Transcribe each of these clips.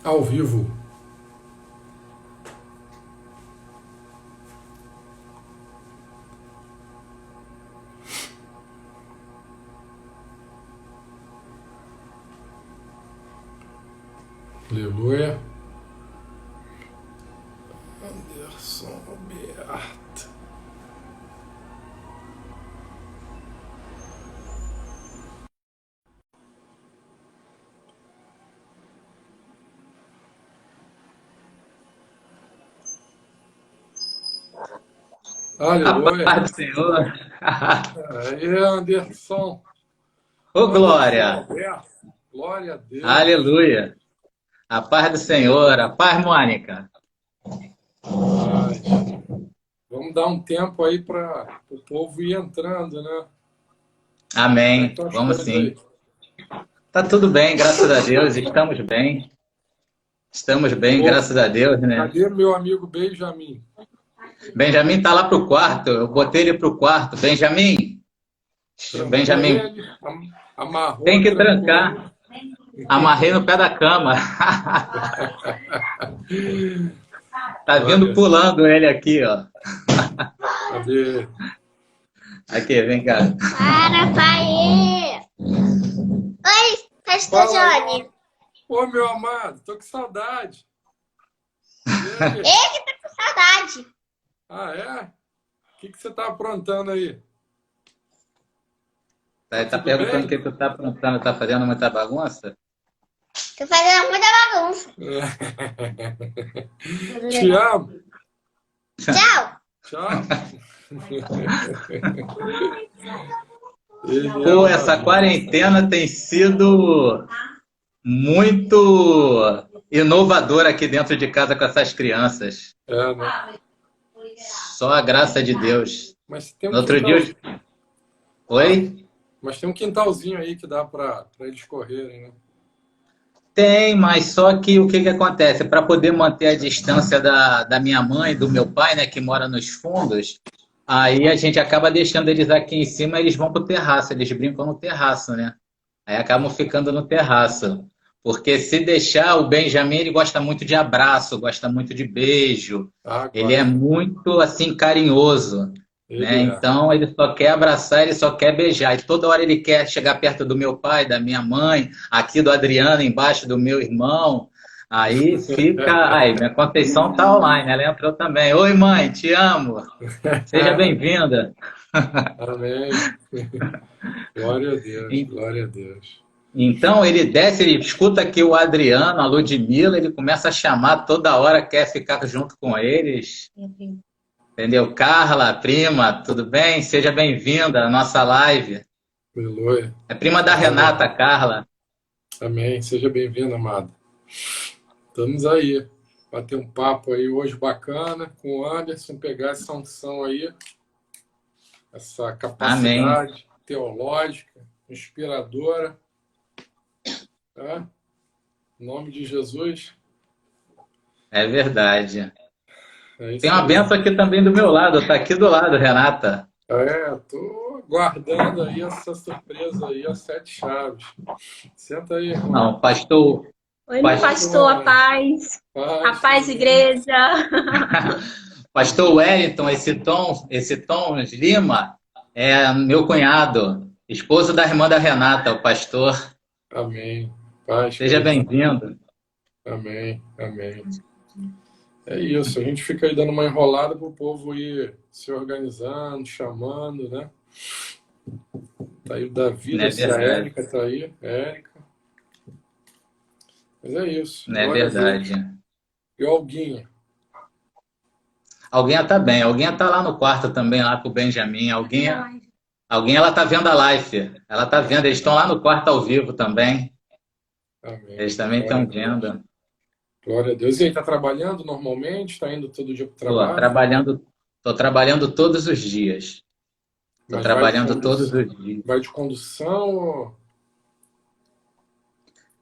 Ao vivo. Aleluia. Anderson Roberto. A Aleluia. paz do Senhor. Aí, Anderson. Ô, Anderson glória. Roberto. Glória a Deus. Aleluia. A paz do Senhor. A paz, Mônica. Paz. Vamos dar um tempo aí para o povo ir entrando, né? Como é que Amém. estão as Vamos coisas sim. aí? Tá tudo bem, graças a Deus. Estamos bem. Estamos bem, Ô, graças a Deus, né? cadê meu amigo Benjamin? Benjamin tá lá pro quarto. Eu botei ele pro quarto. Benjamin. Trancou Benjamin, ele, tem amarrou, que trancou ele. trancar. Amarrei no pé da cama. Tá vindo Olha, pulando ele aqui, ó. cadê? Aqui, vem cá. Para, pai! Oi, Pastor Fala aí. Johnny. Ô, meu amado, tô com saudade. E aí? Ele tá com saudade. Ah, é? O que você tá aprontando aí? Tá Tudo perguntando o bem? que tu tá aprontando, tá fazendo muita bagunça? Tô fazendo muita bagunça. Te amo. Tchau. Tchau. Ele é Pô, uma essa benção. quarentena tem sido muito inovadora aqui dentro de casa com essas crianças. É, né? Só a graça de Deus. Mas tem um No outro dia. quintal. Oi? Mas tem um quintalzinho aí que dá para eles correrem, né? Tem, mas só que o que que acontece? Para poder manter a distância da minha mãe e do meu pai, né, que mora nos fundos, aí a gente acaba deixando eles aqui em cima, eles vão pro terraço, eles brincam no terraço, né? Aí acabam ficando no terraço. Porque se deixar, o Benjamin, ele gosta muito de abraço, gosta muito de beijo. Ah, Ele é gosta. muito, assim, carinhoso, né? Ele é. Então, ele só quer abraçar, ele só quer beijar. E toda hora ele quer chegar perto do meu pai, da minha mãe, aqui do Adriano, embaixo do meu irmão. Aí fica... Aí, minha Conceição tá online, ela entrou também. Oi, mãe, te amo. Seja bem-vinda. Amém. Glória a Deus, glória a Deus. Então ele desce, ele escuta aqui o Adriano, a Ludmilla, ele começa a chamar toda hora, quer ficar junto com eles. Entendeu? Carla, prima, tudo bem? Seja bem-vinda à nossa live. Aleluia. É prima da Renata, Carla. Amém. Seja bem-vindo, amado. Estamos aí. Bater um papo aí hoje bacana com o Anderson, pegar essa unção aí, essa Amém. capacidade teológica, inspiradora. Tá? Em nome de Jesus. É verdade. É isso Tem uma aí. benção aqui também do meu lado, tá aqui do lado, Renata. Tô guardando aí essa surpresa aí, as 7 chaves. Senta aí, irmão. Não, pastor. Oi, meu pastor, a paz. A paz, igreja. Pastor Wellington, esse Tom Lima é meu cunhado, esposo da irmã da Renata, o pastor. Amém. Paz. Seja bem-vindo. Amém, amém. É isso, a gente fica aí dando uma enrolada para o povo ir se organizando, chamando, né? Tá aí o Davi, Não é a verdade. Érica tá aí, Érica. Mas é isso. Não é Glória a Deus. verdade. E o Alguinha? Alguém tá bem. Alguém tá lá no quarto também, lá com o Benjamin. Alguém ela tá vendo a live. Ela tá vendo. Eles estão lá no quarto ao vivo também. Amém. Eles também Glória estão a Deus. vendo. Glória a Deus. E aí, tá trabalhando normalmente? Tá indo todo dia pro Tô trabalho? trabalhando todos os dias. Tô Mas trabalhando todos os dias. vai de condução ou...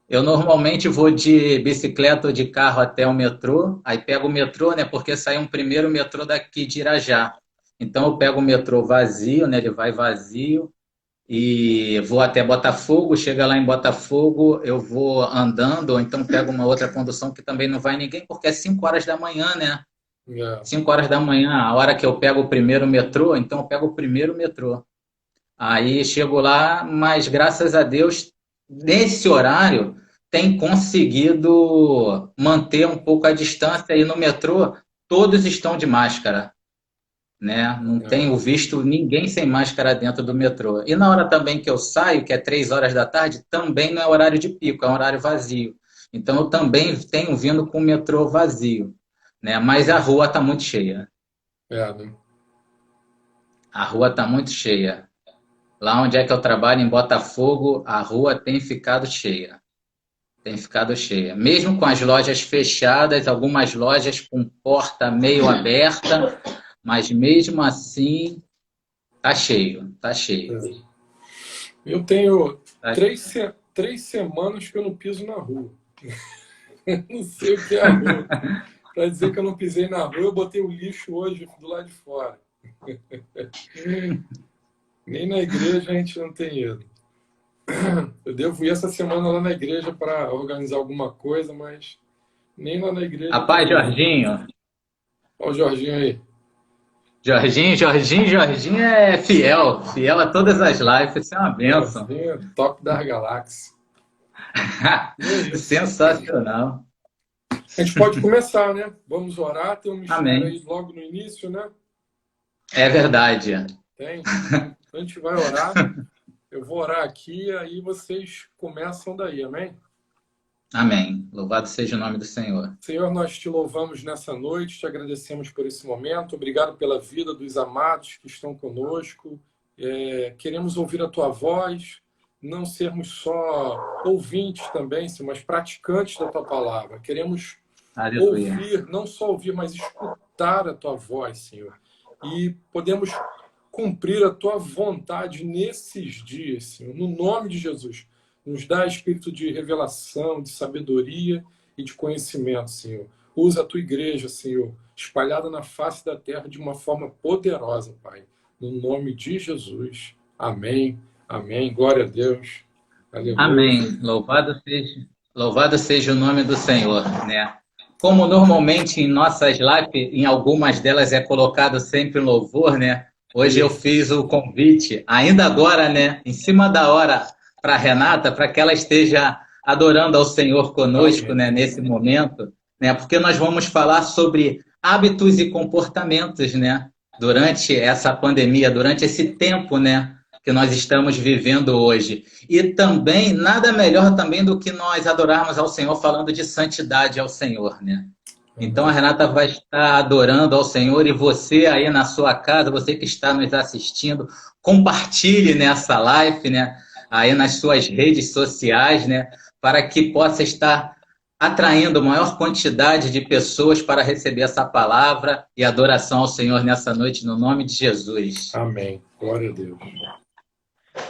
Eu normalmente vou de bicicleta ou de carro até o metrô, aí pego o metrô, né? Porque sai um primeiro metrô daqui de Irajá. Então eu pego o metrô vazio, né? Ele vai vazio, e vou até Botafogo. Chega lá em Botafogo, eu vou andando, ou então pego uma outra condução que também não vai ninguém, porque é 5 horas da manhã, né? 5 horas da manhã, a hora que eu pego o primeiro metrô, então eu pego o primeiro metrô. Aí chego lá, mas graças a Deus, nesse horário, tem conseguido manter um pouco a distância. E no metrô, todos estão de máscara, né? Não tenho visto ninguém sem máscara dentro do metrô. E na hora também que eu saio, que é 3 horas da tarde, também não é horário de pico, é um horário vazio. Então eu também tenho vindo com o metrô vazio, né? Mas a rua está muito cheia. Né? A rua está muito cheia. Lá onde é que eu trabalho, em Botafogo, a rua tem ficado cheia. Tem ficado cheia. Mesmo com as lojas fechadas, algumas lojas com porta meio aberta, mas mesmo assim, tá cheio, tá cheio. Eu tenho 3 semanas que eu não piso na rua. Não sei o que é a rua. Para dizer que eu não pisei na rua, eu botei o lixo hoje do lado de fora. Nem na igreja a gente não tem ido. Eu devo ir essa semana lá na igreja para organizar alguma coisa, mas nem lá na igreja. Rapaz, Jorginho. Olha o Jorginho aí. Jorginho é fiel a todas as lives, isso é uma bênção. Jorginho, top das galáxias. Sensacional. A gente pode começar, né? Vamos orar, tem um mistério Amém. aí logo no início, né? É verdade. Tem. A gente vai orar. Eu vou orar aqui, aí vocês começam daí, amém? Amém. Louvado seja o nome do Senhor. Senhor, nós te louvamos nessa noite, te agradecemos por esse momento. Obrigado pela vida dos amados que estão conosco. Queremos ouvir a tua voz, não sermos só ouvintes também, mas praticantes da tua palavra. Queremos ouvir, não só ouvir, mas escutar a tua voz, Senhor. E podemos cumprir a tua vontade nesses dias, Senhor. No nome de Jesus, nos dá espírito de revelação, de sabedoria e de conhecimento, Senhor. Usa a tua igreja, Senhor, espalhada na face da terra de uma forma poderosa, Pai. No nome de Jesus. Amém. Amém. Glória a Deus. Aleluia. Amém. Louvado seja o nome do Senhor, né? Como normalmente em nossas lives, em algumas delas é colocado sempre louvor, né? Hoje eu fiz o convite, ainda agora, né? Em cima da hora, para a Renata, para que ela esteja adorando ao Senhor conosco, né? Nesse momento, né? Porque nós vamos falar sobre hábitos e comportamentos, né? Durante essa pandemia, durante esse tempo, né? Que nós estamos vivendo hoje. E também, nada melhor também do que nós adorarmos ao Senhor falando de santidade ao Senhor, né? Então a Renata vai estar adorando ao Senhor e você aí na sua casa, você que está nos assistindo, compartilhe nessa live, né? Aí nas suas redes sociais, né? Para que possa estar atraindo maior quantidade de pessoas para receber essa palavra e adoração ao Senhor nessa noite, no nome de Jesus. Amém. Glória a Deus.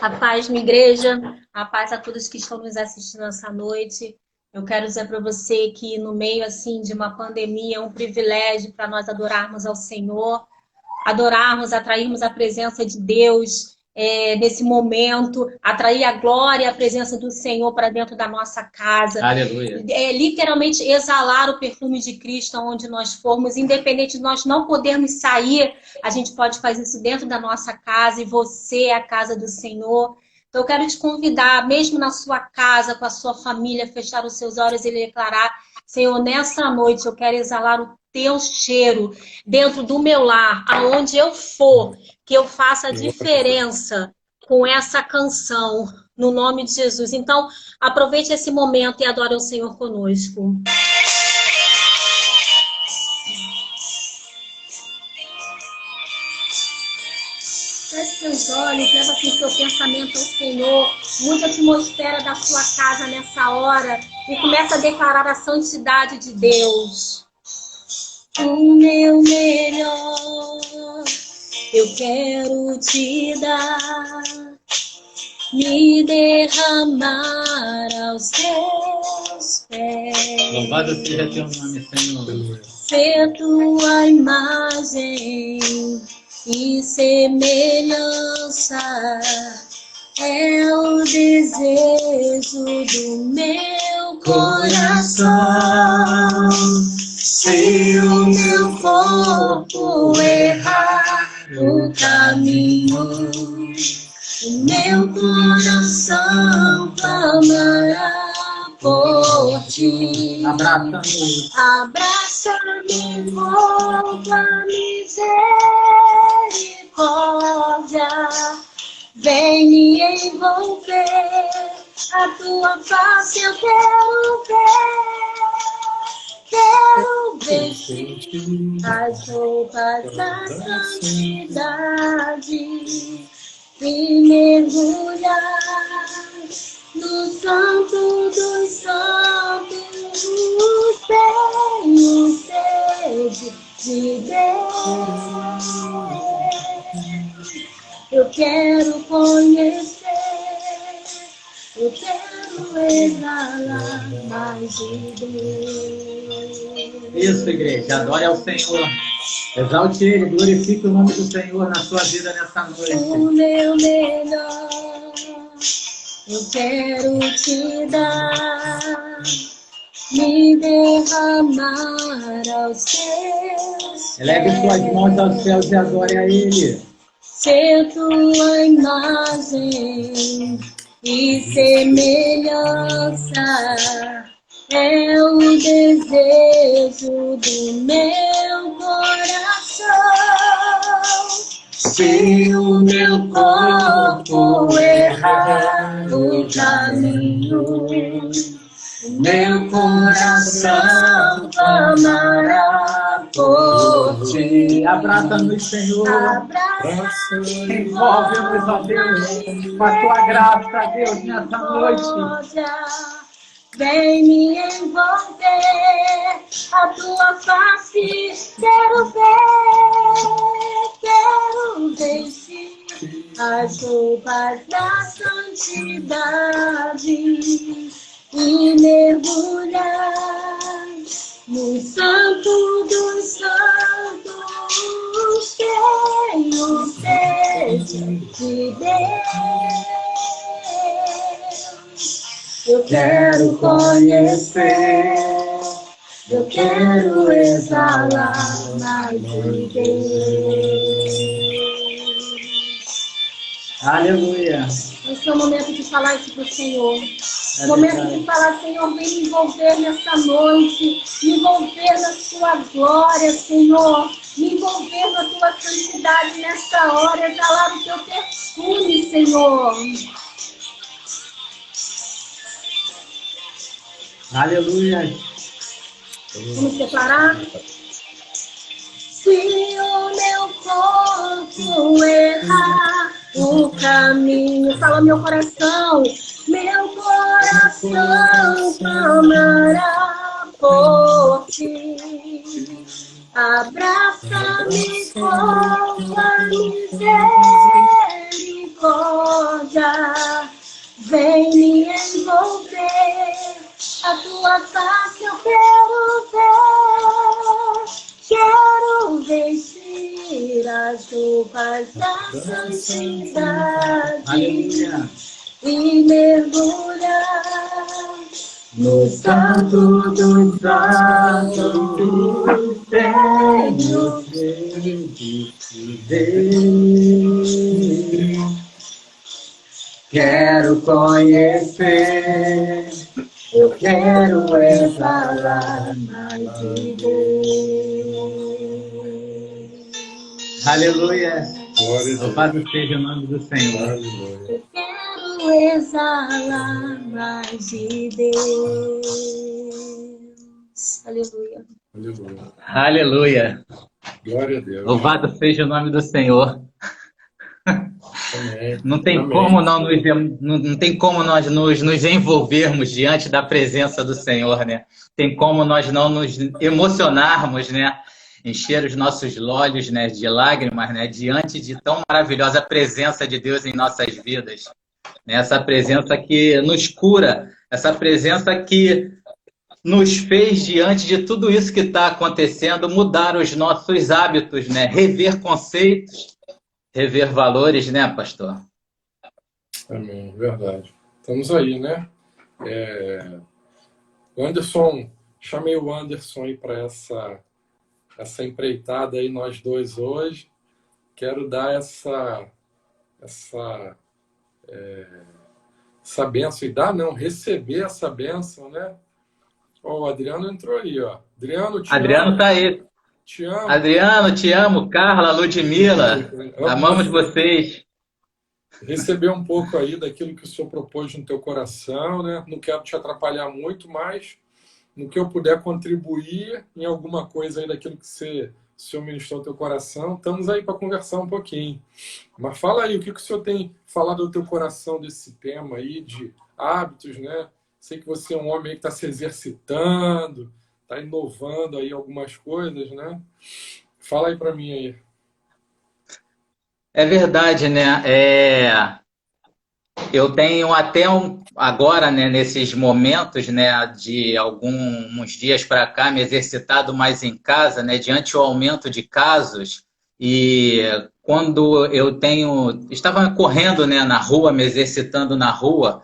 A paz, minha igreja, a paz a todos que estão nos assistindo essa noite. Eu quero dizer para você que no meio assim de uma pandemia é um privilégio para nós adorarmos ao Senhor, atrairmos a presença de Deus nesse momento, atrair a glória e a presença do Senhor para dentro da nossa casa. Aleluia. Literalmente exalar o perfume de Cristo onde nós formos, independente de nós não podermos sair, a gente pode fazer isso dentro da nossa casa e você é a casa do Senhor. Então, eu quero te convidar, mesmo na sua casa, com a sua família, fechar os seus olhos e declarar: Senhor, nessa noite eu quero exalar o teu cheiro dentro do meu lar, aonde eu for, que eu faça a diferença com essa canção, no nome de Jesus. Então, aproveite esse momento e adore o Senhor conosco. Feche seus olhos, leva aqui seu pensamento ao Senhor, muda a atmosfera da sua casa nessa hora e começa a declarar a santidade de Deus. O meu melhor eu quero te dar, me derramar aos teus pés. Louvado seja teu nome, Senhor. Ser tua imagem e semelhança, é o desejo do meu coração. Se o meu corpo errar o caminho, o meu coração clamará por ti. Abraça-me com a misericórdia, vem me envolver, a tua face eu quero vestir as roupas da santidade e mergulhar no santo dos santos. Tenho sede de Deus, eu quero conhecer, eu quero exalar mais de Deus. Isso, igreja, adore ao Senhor. Exalte Ele, glorifique o nome do Senhor na sua vida nessa noite. O meu melhor eu quero te dar, me derramar aos teus Eleve suas mãos aos céus e adore a Ele. Ser tua imagem e semelhança é o desejo do meu coração. Se o meu corpo errar o caminho, o meu coração clamará por ti. Abraça-nos, Senhor. Envolve-nos, ó Deus, com a tua graça, Deus, nessa noite. Vem me envolver, a tua face quero vestir as roupas da santidade e mergulhar no santo dos santos. Tenho sede de Deus, eu quero conhecer, eu quero exalar mais de Deus. Aleluia. Esse é o momento de falar isso para o Senhor. Momento de falar, Senhor, vem me envolver nessa noite, me envolver na sua glória, Senhor, me envolver na tua santidade nessa hora, exalar o teu perfume, Senhor. Aleluia. Vamos separar? Se o meu corpo errar o caminho, fala meu coração clamará por ti. Abraça-me com a misericórdia, vem me envolver, a tua face eu quero vestir as roupas da santidade. Aleluia. E mergulhar No santo dos santos, tenho sede de Deus. Quero conhecer, eu quero exalar mais de Deus. Aleluia. Louvado seja o nome do Senhor. Aleluia. quero exalar mais de Deus. Aleluia. Aleluia. Aleluia. Glória a Deus. Louvado seja o nome do Senhor. Amém. Não tem Amém. como não tem como nós nos envolvermos diante da presença do Senhor, né? Tem como nós não nos emocionarmos, né? Encher os nossos olhos, né, de lágrimas, né, diante de tão maravilhosa presença de Deus em nossas vidas. Né? Essa presença que nos cura, essa presença que nos fez, diante de tudo isso que está acontecendo, mudar os nossos hábitos, né? Rever conceitos, rever valores, né, pastor? Amém, verdade. Estamos aí, né? O Anderson, chamei o Anderson aí para essa empreitada aí, nós dois hoje. Quero dar essa bênção, e dar não, receber essa bênção, né? Ó, o Adriano entrou aí, ó. Adriano, te Adriano amo. tá aí. Te amo. Adriano, te amo. Carla, Ludmila, amamos vocês. Receber um pouco aí daquilo que o Senhor propôs no teu coração, né? Não quero te atrapalhar muito, mas no que eu puder contribuir em alguma coisa aí daquilo que o Senhor ministrou no teu coração, estamos aí para conversar um pouquinho. Mas fala aí, o que o Senhor tem falado ao teu coração desse tema aí de hábitos, né? Sei que você é um homem aí que está se exercitando, está inovando aí algumas coisas, né? Fala aí para mim aí. É verdade, né? Eu tenho até agora, né, nesses momentos, né, de alguns dias para cá, me exercitado mais em casa, né, diante do aumento de casos. E quando estava correndo, né, na rua, me exercitando na rua,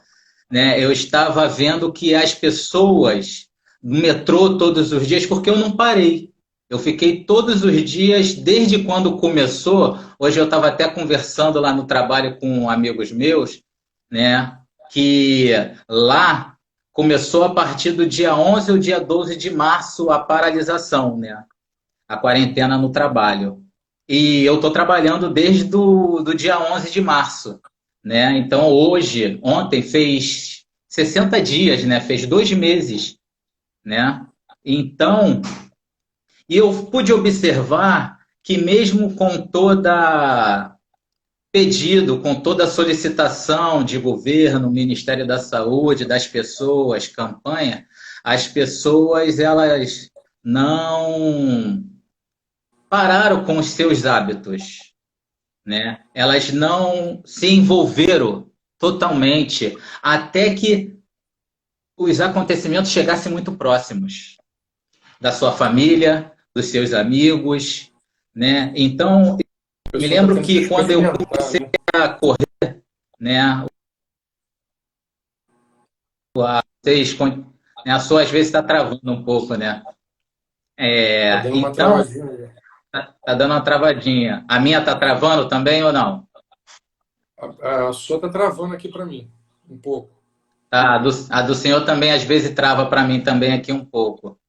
né, eu estava vendo que as pessoas no metrô todos os dias, porque eu não parei. Eu fiquei todos os dias, desde quando começou. Hoje eu estava até conversando lá no trabalho com amigos meus, né, que lá começou a partir do dia 11 ou dia 12 de março a paralisação, né, a quarentena no trabalho. E eu estou trabalhando desde do dia 11 de março, né? Então ontem fez 60 dias, né? Fez 2 meses, né? Então, e eu pude observar que mesmo com toda pedido, com toda a solicitação de governo, Ministério da Saúde, das pessoas, campanha, as pessoas, elas não pararam com os seus hábitos, né? Elas não se envolveram totalmente até que os acontecimentos chegassem muito próximos da sua família, dos seus amigos, né? Então, eu me lembro que quando eu comecei a correr, né? A sua às vezes está travando um pouco, né? Tá dando uma Então, travadinha. tá dando uma travadinha. A minha tá travando também ou não? A sua tá travando aqui para mim, um pouco. Tá, a do senhor também às vezes trava para mim também aqui um pouco.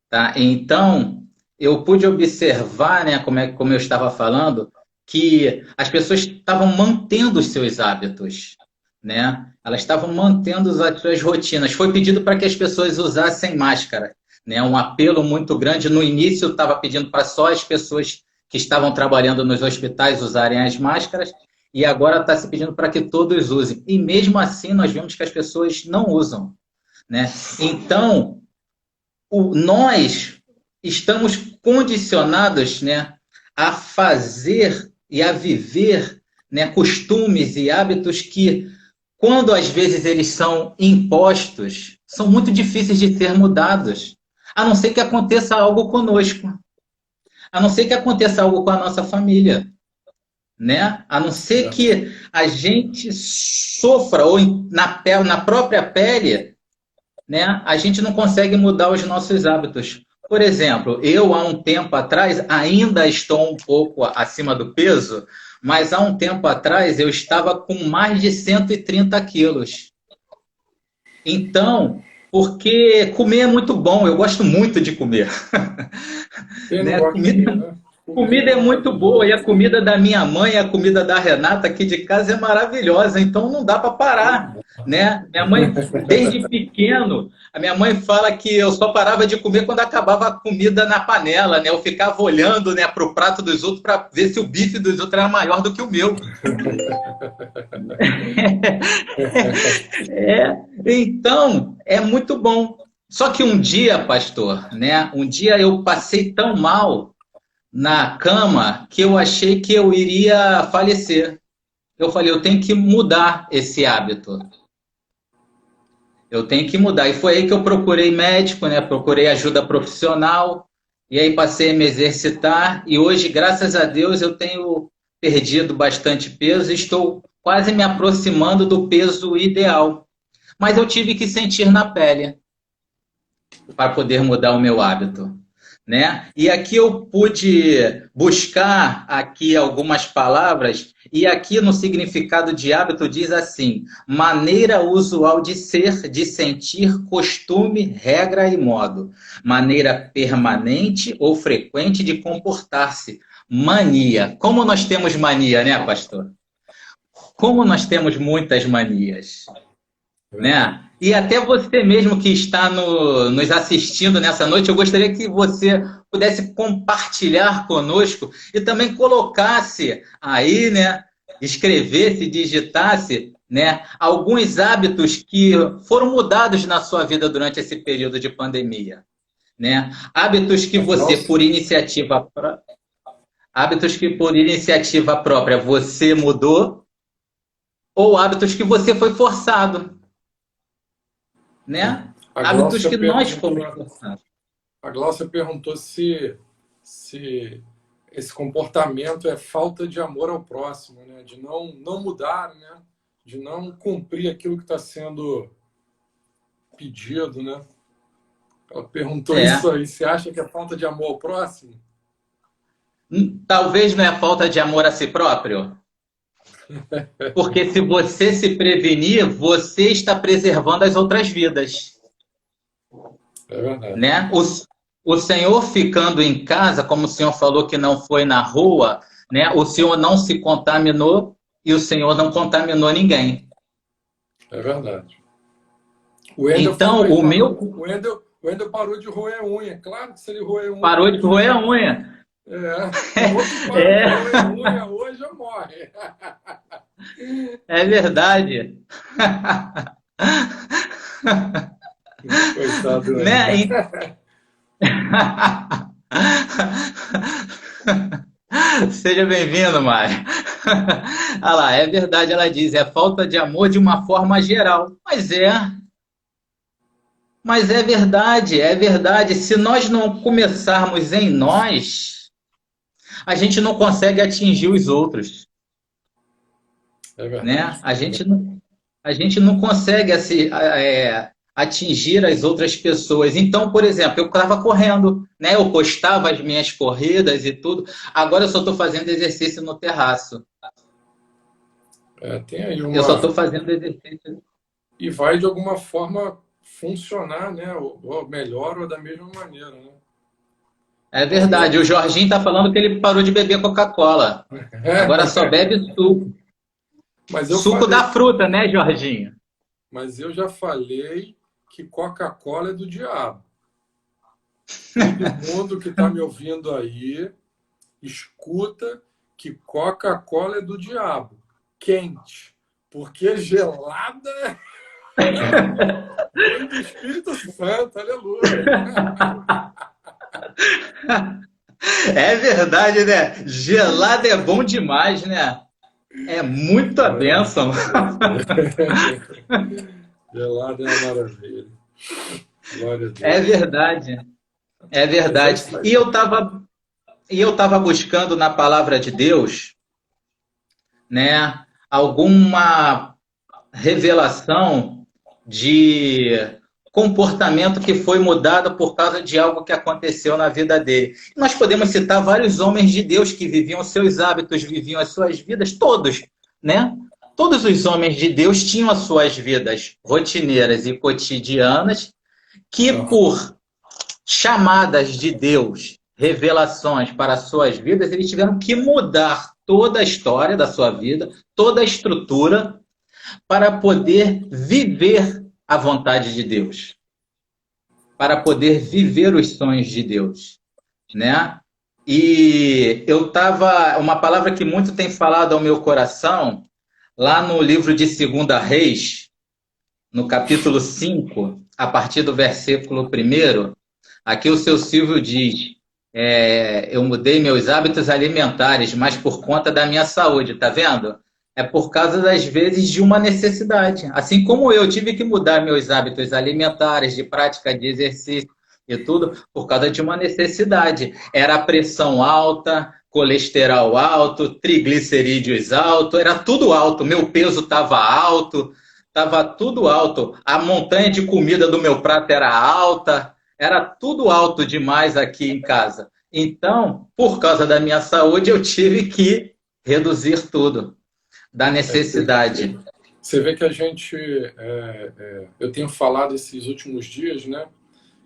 Tá? Então, eu pude observar, né, como eu estava falando, que as pessoas estavam mantendo os seus hábitos, né? Elas estavam mantendo as suas rotinas. Foi pedido para que as pessoas usassem máscara, né? Um apelo muito grande. No início, eu estava pedindo para só as pessoas que estavam trabalhando nos hospitais usarem as máscaras, e agora está se pedindo para que todos usem. E mesmo assim, nós vemos que as pessoas não usam, né? Então, nós estamos condicionados, né, a fazer e a viver, né, costumes e hábitos que, quando às vezes eles são impostos, são muito difíceis de ser mudados, a não ser que aconteça algo conosco, a não ser que aconteça algo com a nossa família, né? A não ser que a gente sofra ou na própria pele, né? A gente não consegue mudar os nossos hábitos. Por exemplo, eu há um tempo atrás ainda estou um pouco acima do peso, mas há um tempo atrás eu estava com mais de 130 quilos. Então, porque comer é muito bom, eu gosto muito de comer. Né? Comida é muito boa, e a comida da minha mãe, a comida da Renata aqui de casa é maravilhosa, então não dá para parar, né? Minha mãe, desde pequeno, a minha mãe fala que eu só parava de comer quando acabava a comida na panela, né? Eu ficava olhando, né, para o prato dos outros para ver se o bife dos outros era maior do que o meu. Então, é muito bom. Só que um dia, pastor, né? Um dia eu passei tão mal na cama que eu achei que eu iria falecer. Eu falei, eu tenho que mudar esse hábito. Eu tenho que mudar. E foi aí que eu procurei médico, né? Procurei ajuda profissional. E aí passei a me exercitar. E hoje, graças a Deus, eu tenho perdido bastante peso e estou quase me aproximando do peso ideal. Mas eu tive que sentir na pele para poder mudar o meu hábito, né? E aqui eu pude buscar aqui algumas palavras, e aqui no significado de hábito diz assim: maneira usual de ser, de sentir, costume, regra e modo. Maneira permanente ou frequente de comportar-se. Mania. Como nós temos mania, né, pastor? Como nós temos muitas manias, né? E até você mesmo que está nos assistindo nessa noite, eu gostaria que você pudesse compartilhar conosco e também colocasse aí, né, escrevesse, digitasse, né, alguns hábitos que foram mudados na sua vida durante esse período de pandemia, né? Hábitos que você, por iniciativa própria, você mudou, ou hábitos que você foi forçado, né? Hábitos que nós fomos forçados. A Glaucia perguntou se esse comportamento é falta de amor ao próximo, né? De não mudar, né? De não cumprir aquilo que está sendo pedido, né? Ela perguntou isso aí. Você acha que é falta de amor ao próximo? Talvez não é falta de amor a si próprio. Porque se você se prevenir, você está preservando as outras vidas. É verdade. Né? O Senhor ficando em casa, como o Senhor falou que não foi na rua, né? O Senhor não se contaminou e o Senhor não contaminou ninguém. É verdade. Então, o Wendel parou de roer unha. Claro que se ele roer unha... Parou de roer a unha. O outro para de roer unha hoje já morre. É verdade. Coitado. Né? Seja bem-vindo, Mari. Olha lá, é verdade, ela diz, é falta de amor de uma forma geral. Mas é verdade, é verdade. Se nós não começarmos em nós, a gente não consegue atingir os outros. É verdade. Né? A gente não consegue atingir as outras pessoas. Então, por exemplo, eu estava correndo, né? Eu postava as minhas corridas e tudo. Agora eu só estou fazendo exercício no terraço. Tem aí Eu só estou fazendo exercício. E vai, de alguma forma, funcionar, né? Ou melhor ou da mesma maneira, né? É verdade. O Jorginho está falando que ele parou de beber Coca-Cola. Agora só bebe suco. Suco da fruta, né, Jorginho? Mas eu já falei que Coca-Cola é do diabo. Todo mundo que está me ouvindo aí, escuta que Coca-Cola é do diabo. Quente. Porque gelada é do Espírito Santo. Aleluia. É verdade, né? Gelada é bom demais, né? É muita bênção. Gelada é uma maravilha. Glória a Deus. É verdade. É verdade. E eu tava buscando na palavra de Deus, né, alguma revelação de comportamento que foi mudado por causa de algo que aconteceu na vida dele. Nós podemos citar vários homens de Deus que viviam seus hábitos, viviam as suas vidas, todos, né? Todos os homens de Deus tinham as suas vidas rotineiras e cotidianas, que por chamadas de Deus, revelações para as suas vidas, eles tiveram que mudar toda a história da sua vida, toda a estrutura, para poder viver a vontade de Deus, para poder viver os sonhos de Deus, né? E uma palavra que muito tem falado ao meu coração, lá no livro de 2 Reis, no capítulo 5, a partir do versículo 1, aqui o seu Silvio diz, eu mudei meus hábitos alimentares, mas por conta da minha saúde, tá vendo? É por causa, das vezes, de uma necessidade. Assim como eu tive que mudar meus hábitos alimentares, de prática de exercício e tudo, por causa de uma necessidade. Era a pressão alta, colesterol alto, triglicerídeos alto, era tudo alto. Meu peso estava alto, estava tudo alto. A montanha de comida do meu prato era alta, era tudo alto demais aqui em casa. Então, por causa da minha saúde, eu tive que reduzir tudo da necessidade. Você vê que a gente, eu tenho falado esses últimos dias, né,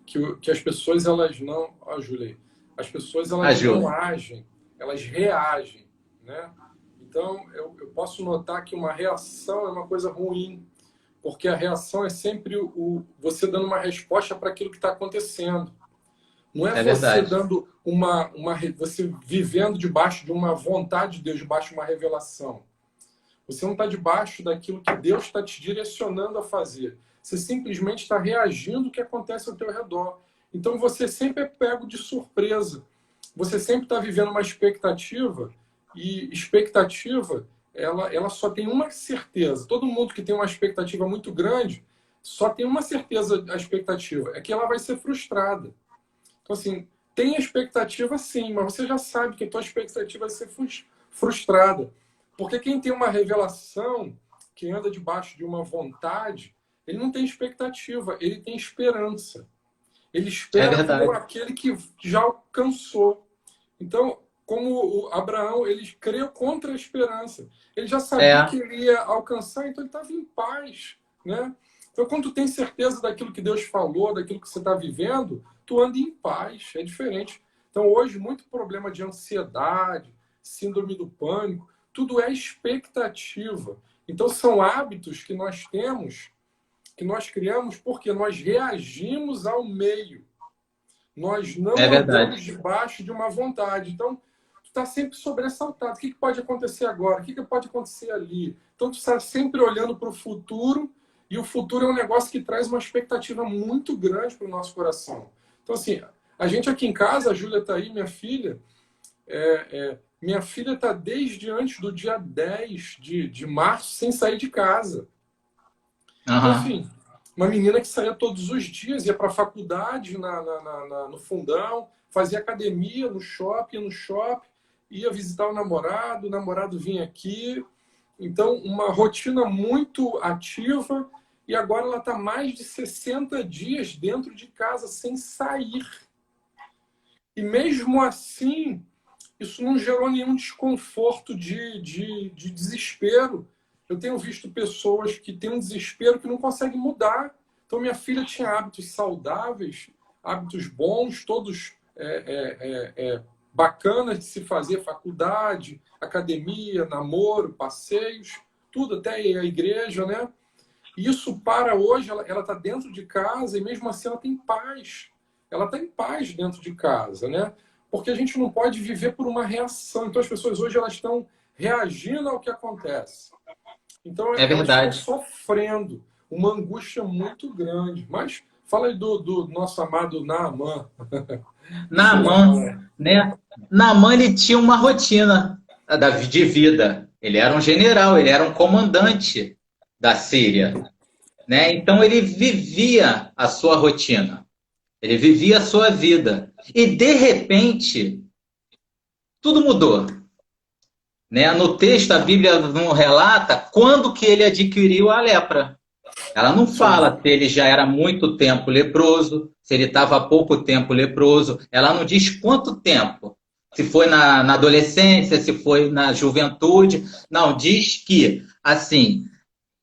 que as pessoas elas não, Júlia, as pessoas elas não agem, elas reagem, né? Então eu posso notar que uma reação é uma coisa ruim, porque a reação é sempre você dando uma resposta para aquilo que está acontecendo. Não é você verdade. dando você vivendo debaixo de uma vontade de Deus, debaixo de uma revelação. Você não está debaixo daquilo que Deus está te direcionando a fazer. Você simplesmente está reagindo ao que acontece ao teu redor. Então você sempre é pego de surpresa. Você sempre está vivendo uma expectativa, e expectativa, ela só tem uma certeza. Todo mundo que tem uma expectativa muito grande, só tem uma certeza, a expectativa, é que ela vai ser frustrada. Então, assim, tem expectativa sim, mas você já sabe que a tua expectativa vai ser frustrada. Porque quem tem uma revelação, quem anda debaixo de uma vontade, ele não tem expectativa, ele tem esperança. Ele espera por aquele que já alcançou. Então, como o Abraão, ele creu contra a esperança. Ele já sabia que ele ia alcançar, então ele estava em paz, né? Então, quando tu tem certeza daquilo que Deus falou, daquilo que você está vivendo, tu anda em paz, é diferente. Então, hoje, muito problema de ansiedade, síndrome do pânico, tudo é expectativa. Então, são hábitos que nós temos, que nós criamos porque nós reagimos ao meio. Nós não andamos debaixo de uma vontade. Então, tu está sempre sobressaltado. O que pode acontecer agora? O que pode acontecer ali? Então, tu está sempre olhando para o futuro, e o futuro é um negócio que traz uma expectativa muito grande para o nosso coração. Então, assim, a gente aqui em casa, a Júlia está aí, minha filha, minha filha está desde antes do dia 10 de março sem sair de casa. Então, assim, uma menina que saía todos os dias, ia para a faculdade no fundão, fazia academia no shopping, ia visitar o namorado vinha aqui. Então, uma rotina muito ativa, e agora ela está mais de 60 dias dentro de casa, sem sair. E mesmo assim, isso não gerou nenhum desconforto de desespero. Eu tenho visto pessoas que têm um desespero que não conseguem mudar. Então, minha filha tinha hábitos saudáveis, hábitos bons, todos bacanas de se fazer, faculdade, academia, namoro, passeios, tudo, até a igreja, né? E isso para hoje, ela está dentro de casa e mesmo assim ela tem paz. Ela está em paz dentro de casa, né? Porque a gente não pode viver por uma reação. Então as pessoas hoje elas estão reagindo ao que acontece. Então elas estão sofrendo uma angústia muito grande. Mas fala aí do nosso amado Naamã. Naamã, né? Naamã, ele tinha uma rotina de vida. Ele era um general, ele era um comandante da Síria, né? Então ele vivia a sua rotina, ele vivia a sua vida, e de repente tudo mudou, né? No texto a Bíblia não relata quando que ele adquiriu a lepra. Ela não fala se ele já era muito tempo leproso, se ele estava há pouco tempo leproso. Ela não diz quanto tempo. Se foi na adolescência, se foi na juventude. Não, diz que, assim,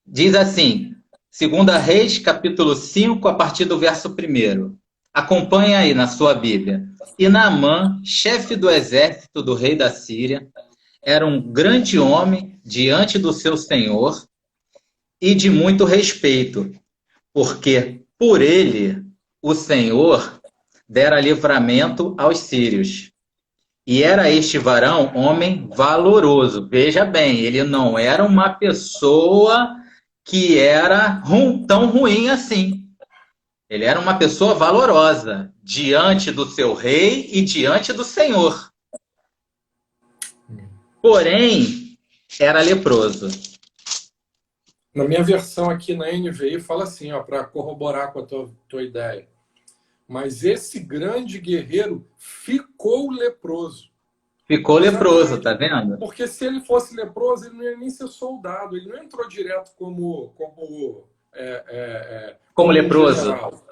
diz assim, 2 Reis, capítulo 5, a partir do verso 1. Acompanha aí na sua Bíblia. E Naamã, chefe do exército do rei da Síria, era um grande homem diante do seu senhor e de muito respeito, porque por ele o Senhor dera livramento aos sírios. E era este varão homem valoroso. Veja bem, ele não era uma pessoa que era tão ruim assim. Ele era uma pessoa valorosa diante do seu rei e diante do Senhor. Porém, era leproso. Na minha versão aqui na NVI fala assim, para corroborar com a tua ideia. Mas esse grande guerreiro ficou leproso. Ficou leproso, tá vendo? Porque se ele fosse leproso, ele não ia nem ser soldado. Ele não entrou direto Como um leproso. general.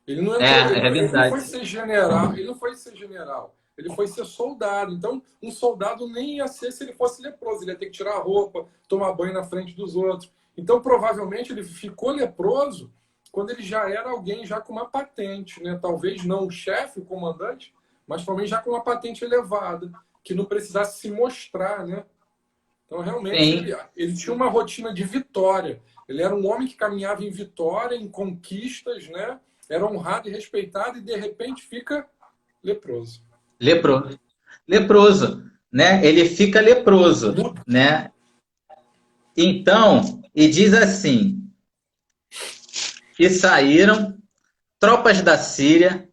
Ele não entrou, É ele não verdade. foi ser general. Ele não foi ser general. Ele foi ser soldado. Então, um soldado nem ia ser se ele fosse leproso. Ele ia ter que tirar a roupa, tomar banho na frente dos outros. Então, provavelmente, ele ficou leproso quando ele já era alguém já com uma patente, né? Talvez não o chefe, o comandante, mas também já com uma patente elevada, que não precisasse se mostrar, né? Então, realmente, ele tinha uma rotina de vitória. Ele era um homem que caminhava em vitória, em conquistas, né? Era honrado e respeitado e, de repente, fica leproso. Leproso, né? Ele fica leproso, né? Então, e diz assim: e saíram tropas da Síria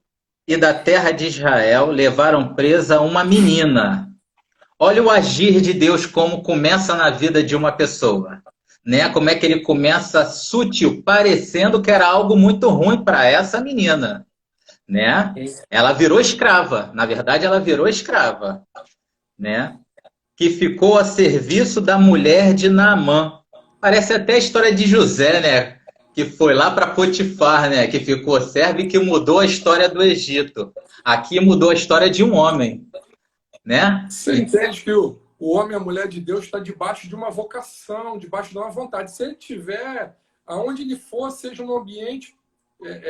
e da terra de Israel, levaram presa uma menina. Olha o agir de Deus como começa na vida de uma pessoa, né? Como é que ele começa sutil, parecendo que era algo muito ruim para essa menina, né? Ela virou escrava, na verdade ela virou escrava, né? Que ficou a serviço da mulher de Naamã. Parece até a história de José, né? Que foi lá para Potifar, né? Que ficou servo e que mudou a história do Egito. Aqui mudou a história de um homem, né? Você entende que o homem e a mulher de Deus está debaixo de uma vocação, debaixo de uma vontade. Se ele tiver, aonde ele for, seja no ambiente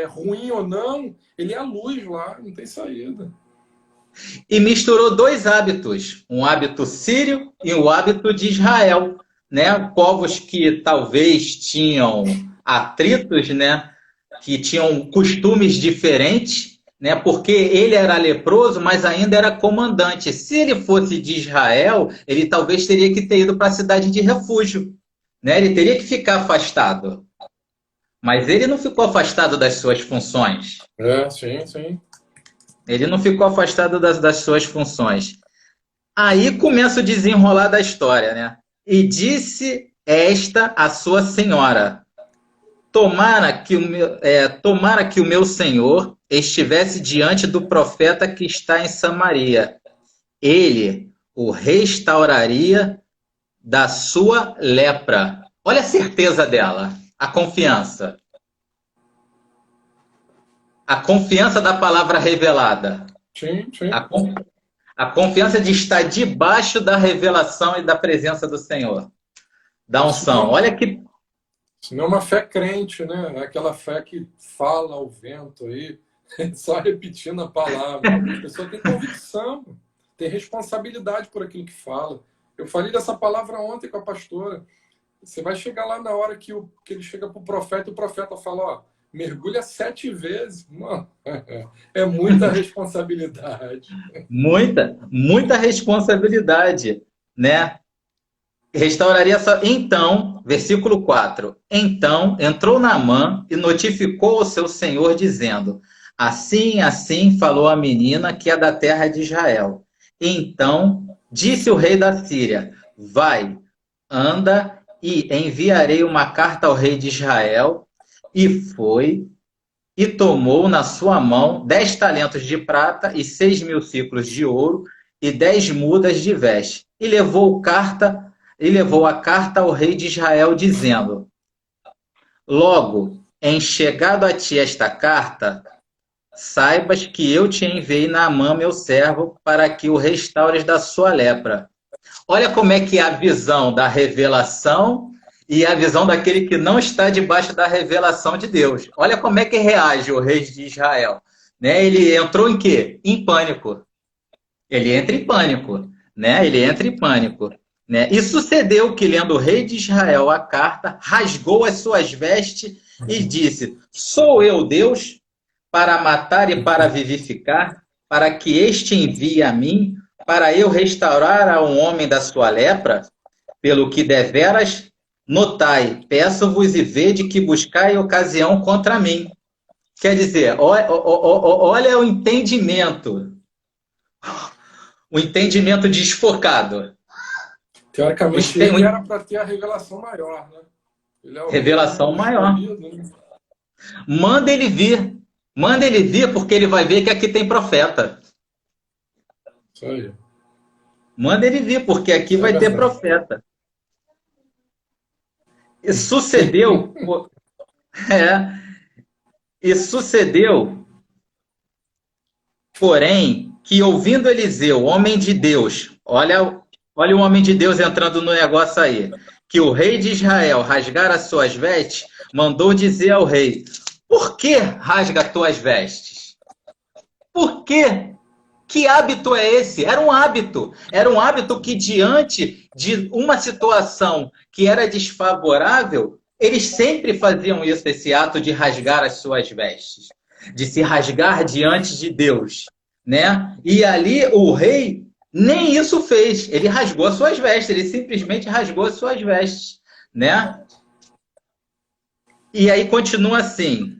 ruim ou não, ele é a luz lá, não tem saída. E misturou dois hábitos, um hábito sírio e o hábito de Israel, né? Povos que talvez tinham atritos, né? Que tinham costumes diferentes, né? Porque ele era leproso, mas ainda era comandante. Se ele fosse de Israel, ele talvez teria que ter ido para a cidade de refúgio, né? Ele teria que ficar afastado. Mas ele não ficou afastado das suas funções. Sim, sim. Ele não ficou afastado das suas funções. Aí começa o desenrolar da história, né? E disse esta a sua senhora: tomara que o meu senhor estivesse diante do profeta que está em Samaria. Ele o restauraria da sua lepra. Olha a certeza dela, a confiança. A confiança da palavra revelada. Sim, sim. A confiança de estar debaixo da revelação e da presença do Senhor. Da unção. Olha que... Isso não é uma fé crente, né? É aquela fé que fala ao vento aí, só repetindo a palavra. A pessoa tem convicção, tem responsabilidade por aquilo que fala. Eu falei dessa palavra ontem com a pastora. Você vai chegar lá na hora que ele chega para o profeta e o profeta fala, ó, mergulha 7 vezes. Mano, é muita responsabilidade. Muita responsabilidade, né? Restauraria só. Então, versículo 4. Então entrou Naamã e notificou ao seu senhor, dizendo: assim falou a menina que é da terra de Israel. Então disse o rei da Síria: vai, anda e enviarei uma carta ao rei de Israel. E foi e tomou na sua mão 10 talentos de prata e 6.000 ciclos de ouro e 10 mudas de veste. E levou a carta ao rei de Israel, dizendo: logo, em chegado a ti esta carta, saibas que eu te enviei Naamã, meu servo, para que o restaures da sua lepra. Olha como é que é a visão da revelação e a visão daquele que não está debaixo da revelação de Deus. Olha como é que reage o rei de Israel. Né? Ele entrou em quê? Em pânico. Ele entra em pânico. Né? Ele entra em pânico. Né? E sucedeu que, lendo o rei de Israel a carta, rasgou as suas vestes e disse: sou eu Deus para matar e para vivificar, para que este envie a mim, para eu restaurar a um homem da sua lepra? Pelo que deveras notai, peço-vos e vede que buscai ocasião contra mim. Quer dizer, olha o entendimento. O entendimento desfocado. Teoricamente, ele era para ter a revelação maior, né? Ele é o revelação maior. Né? Manda ele vir. Manda ele vir, porque ele vai ver que aqui tem profeta. Isso aí. Manda ele vir, porque aqui vai ter profeta. E sucedeu... E sucedeu, porém, que ouvindo Eliseu, homem de Deus, olha o homem de Deus entrando no negócio aí, que o rei de Israel rasgara as suas vestes, mandou dizer ao rei, por que rasga as tuas vestes? Por quê? Que hábito é esse? Era um hábito que diante de uma situação que era desfavorável, eles sempre faziam isso, esse ato de rasgar as suas vestes, de se rasgar diante de Deus, né? E ali o rei nem isso fez, ele rasgou as suas vestes, ele simplesmente rasgou as suas vestes, né? E aí continua assim,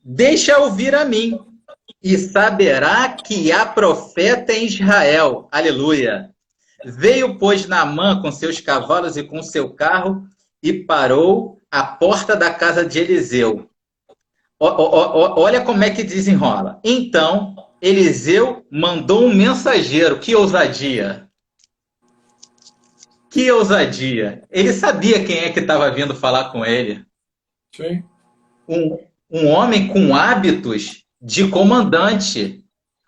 deixa ouvir a mim, e saberá que há profeta em Israel, aleluia. Veio, pois, Naamã com seus cavalos e com seu carro, e parou à porta da casa de Eliseu. Olha como é que desenrola. Então, Eliseu mandou um mensageiro. Que ousadia! Que ousadia! Ele sabia quem é que estava vindo falar com ele. Sim. Um homem com hábitos de comandante,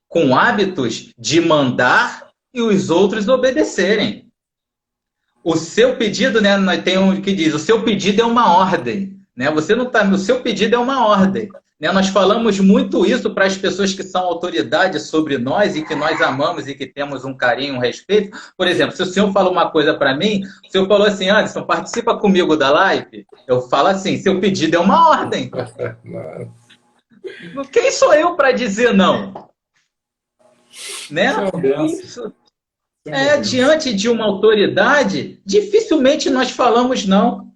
com hábitos de mandar e os outros obedecerem. O seu pedido, né, tem um que diz, o seu pedido é uma ordem, né? Você não tá, o seu pedido é uma ordem, né? Nós falamos muito isso para as pessoas que são autoridades sobre nós e que nós amamos e que temos um carinho, um respeito. Por exemplo, se o senhor falou uma coisa para mim, o senhor falou assim, Anderson, participa comigo da live. Eu falo assim, seu pedido é uma ordem. Quem sou eu para dizer não? Né? Isso. Diante de uma autoridade, dificilmente nós falamos não.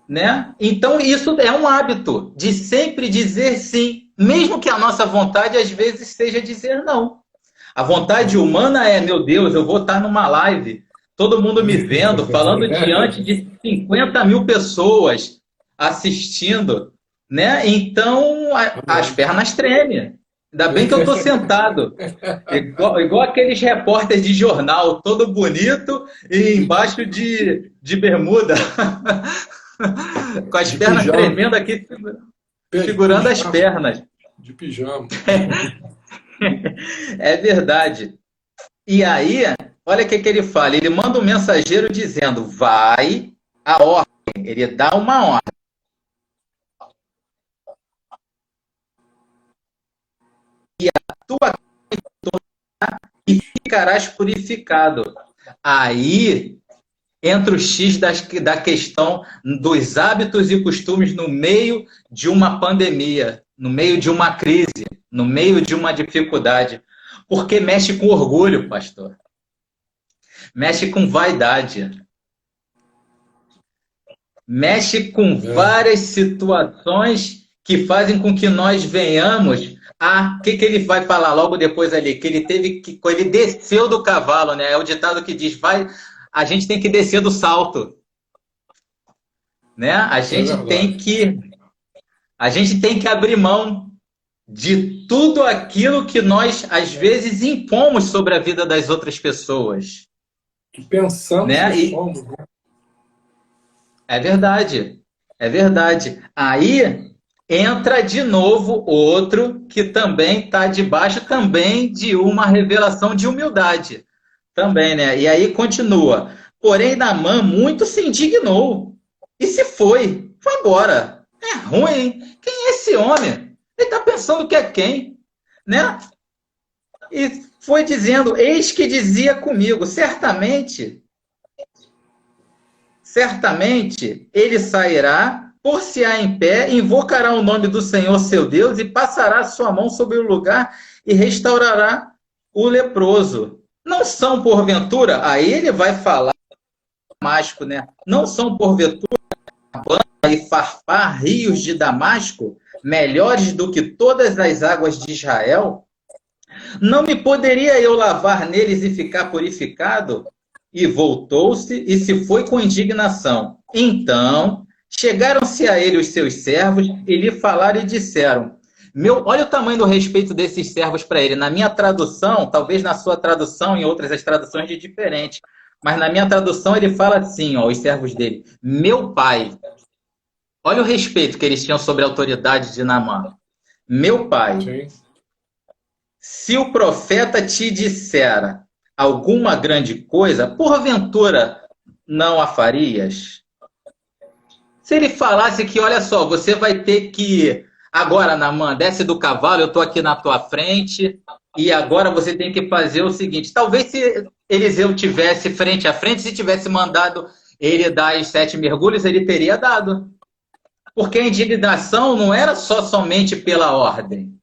Né? Então, isso é um hábito de sempre dizer sim, mesmo que a nossa vontade, às vezes, seja dizer não. A vontade humana é, meu Deus, eu vou estar numa live, todo mundo me vendo, falando diante de 50 mil pessoas assistindo, né? Então, as pernas tremem. Ainda bem que eu estou sentado, igual aqueles repórteres de jornal, todo bonito e embaixo de bermuda, com as pernas tremendo aqui, segurando as pernas. De pijama. É verdade. E aí, olha o que ele fala, ele manda um mensageiro dizendo, vai a ordem, ele dá uma ordem. E a tua e ficarás purificado. Aí entra o X da questão dos hábitos e costumes no meio de uma pandemia, no meio de uma crise, no meio de uma dificuldade. Porque mexe com orgulho, pastor. Mexe com vaidade. Mexe com várias situações que fazem com que nós venhamos o que ele vai falar logo depois ali? Que ele desceu do cavalo, né? É o ditado que diz, a gente tem que descer do salto. Né? A gente tem que abrir mão de tudo aquilo que nós, às vezes, impomos sobre a vida das outras pessoas. Que pensamos, né? Que somos, né? É verdade. É verdade. Aí entra de novo outro que também está debaixo também de uma revelação de humildade. Também, né? E aí continua. Porém, Naamã muito se indignou. E se foi. Foi embora. É ruim, hein? Quem é esse homem? Ele está pensando que é quem? Né? E foi dizendo, eis que dizia comigo, certamente ele sairá, por-se-á em pé, invocará o nome do Senhor seu Deus e passará a sua mão sobre o lugar e restaurará o leproso. Não são porventura, aí ele vai falar Damasco, né? Não são porventura Abana e Farpar, rios de Damasco, melhores do que todas as águas de Israel? Não me poderia eu lavar neles e ficar purificado? E voltou-se e se foi com indignação. Então chegaram-se a ele os seus servos e lhe falaram e disseram, Olha o tamanho do respeito desses servos para ele. Na minha tradução, talvez na sua tradução, em outras as traduções de diferente, mas na minha tradução ele fala assim, ó, os servos dele, meu pai. Olha o respeito que eles tinham sobre a autoridade de Naamã. Meu pai, Sim. se o profeta te dissera alguma grande coisa, porventura não a farias? Se ele falasse que, olha só, você vai ter que... Agora, Naamã, desce do cavalo, eu estou aqui na tua frente, e agora você tem que fazer o seguinte. Talvez se Eliseu tivesse frente a frente, se tivesse mandado ele dar os 7 mergulhos, ele teria dado. Porque a indignação não era somente pela ordem,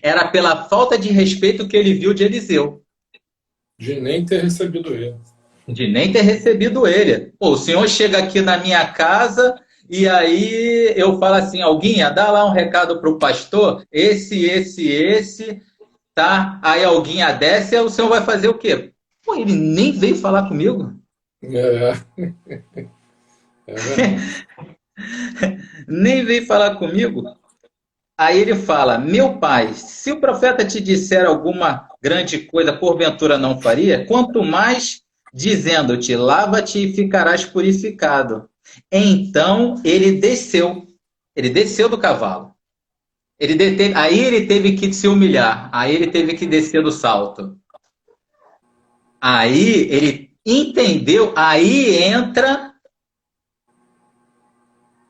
era pela falta de respeito que ele viu de Eliseu. De nem ter recebido ele. De nem ter recebido ele. Pô, o senhor chega aqui na minha casa e aí eu falo assim, Alguinha, dá lá um recado para o pastor, esse, tá? Aí Alguinha desce e o senhor vai fazer o quê? Pô, ele nem veio falar comigo. É verdade. Nem veio falar comigo. Aí ele fala, meu pai, se o profeta te disser alguma grande coisa, porventura não faria? Quanto mais dizendo-te, lava-te e ficarás purificado. Então ele desceu do cavalo. Aí ele teve que se humilhar, aí ele teve que descer do salto. Aí ele entendeu, aí entra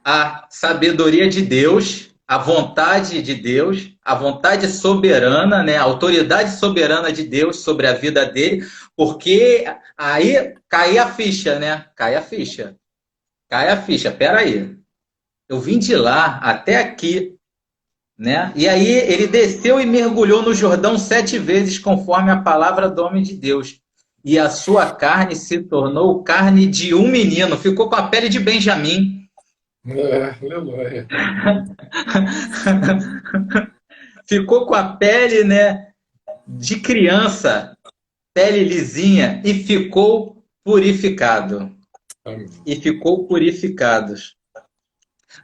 a sabedoria de Deus, a vontade de Deus, a vontade soberana, né? A autoridade soberana de Deus sobre a vida dele, porque aí cai a ficha, né? Cai a ficha. Peraí, eu vim de lá até aqui, né? E aí ele desceu e mergulhou no Jordão 7 vezes, conforme a palavra do homem de Deus. E a sua carne se tornou carne de um menino, ficou com a pele de Benjamim. Aleluia. Ficou com a pele, né, de criança, pele lisinha, e ficou purificado. Amém. E ficou purificados.